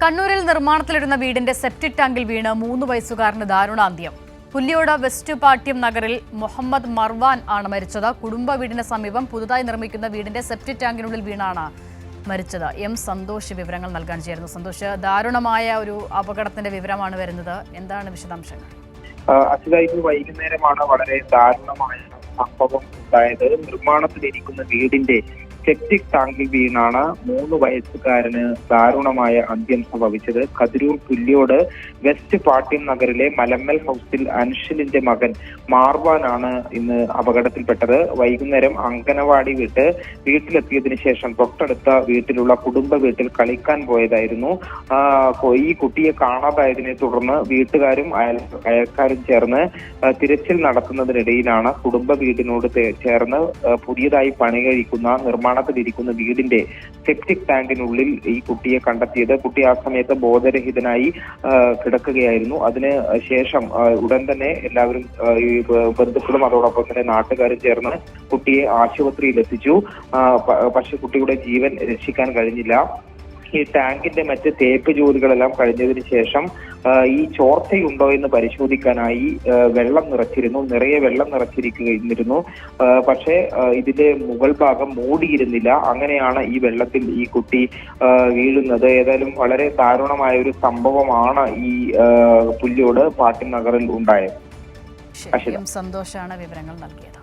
കണ്ണൂരിൽ നിർമ്മാണത്തിലിരുന്ന വീടിന്റെ സെപ്റ്റിക് ടാങ്കിൽ വീണ് 3 വയസ്സുകാരന് ദാരുണാന്ത്യം. പുല്ലിയോട് വെസ്റ്റ് പാട്യം നഗറിൽ മുഹമ്മദ് മർവാൻ ആണ് മരിച്ചത്. കുടുംബ വീടിന് സമീപം പുതുതായി നിർമ്മിക്കുന്ന വീടിന്റെ സെപ്റ്റിക് ടാങ്കിനുള്ളിൽ വീണാണ് മരിച്ചത്. എം സന്തോഷ് വിവരങ്ങൾ നൽകാൻ ചേരുന്നു. സന്തോഷ്, ദാരുണമായ ഒരു അപകടത്തിന്റെ വിവരമാണ് വരുന്നത്. എന്താണ് വിശദാംശങ്ങൾ? അച്യുതായിട്ട് വൈകുന്നേരമാണ് വളരെ ദാരുണമായ സംഭവം ഉണ്ടായത്. നിർമ്മാണത്തിലിരിക്കുന്ന വീടിന്റെ സെപ്റ്റിക് ടാങ്കിൽ വീണാണ് 3 വയസ്സുകാരന് ദാരുണമായ അന്ത്യം സംഭവിച്ചത്. കതിരൂർ പുല്ലിയോട് വെസ്റ്റ് പാട്യം നഗറിലെ മലമ്മൽ ഹൗസിൽ അൻഷലിന്റെ മകൻ മാർവാനാണ് ഇന്ന് അപകടത്തിൽപ്പെട്ടത്. വൈകുന്നേരം അങ്കനവാടി വിട്ട് വീട്ടിലെത്തിയതിനു ശേഷം തൊട്ടടുത്ത വീട്ടിലുള്ള കുടുംബ വീട്ടിൽ കളിക്കാൻ പോയതായിരുന്നു. ഈ കുട്ടിയെ കാണാതായതിനെ തുടർന്ന് വീട്ടുകാരും അയൽക്കാരും ചേർന്ന് തിരച്ചിൽ നടത്തുന്നതിനിടയിലാണ് കുടുംബ വീടിനോട് ചേർന്ന് പുതിയതായി പണി കഴിക്കുന്ന നിർമ്മാണത്തിലിരിക്കുന്ന വീടിന്റെ സെപ്റ്റിക് ടാങ്കിനുള്ളിൽ ഈ കുട്ടിയെ കണ്ടെത്തിയത്. കുട്ടി ആ സമയത്ത് ബോധരഹിതനായി കിടക്കുകയായിരുന്നു. അതിന് ശേഷം ഉടൻ തന്നെ എല്ലാവരും ഈ ബന്ധുക്കളും അതോടൊപ്പം തന്നെ നാട്ടുകാരും ചേർന്ന് കുട്ടിയെ ആശുപത്രിയിൽ എത്തിച്ചു. പക്ഷെ കുട്ടിയുടെ ജീവൻ രക്ഷിക്കാൻ കഴിഞ്ഞില്ല. ഈ ടാങ്കിന്റെ മറ്റ് തേപ്പ് ജോലികളെല്ലാം കഴിഞ്ഞതിന് ശേഷം ഈ ചോർച്ചയുണ്ടോ എന്ന് പരിശോധിക്കാനായി നിറയെ വെള്ളം നിറച്ചിരിക്കുന്നു. പക്ഷേ ഇതിന്റെ മുകൾ ഭാഗം മൂടിയിരുന്നില്ല. അങ്ങനെയാണ് ഈ വെള്ളത്തിൽ ഈ കുട്ടി വീഴുന്നത്. ഏതായാലും വളരെ ദാരുണമായ ഒരു സംഭവമാണ് ഈ പുല്ലിയോട് പാട്യം നഗറിൽ ഉണ്ടായത്. സന്തോഷാണ് വിവരങ്ങൾ നൽകിയത്.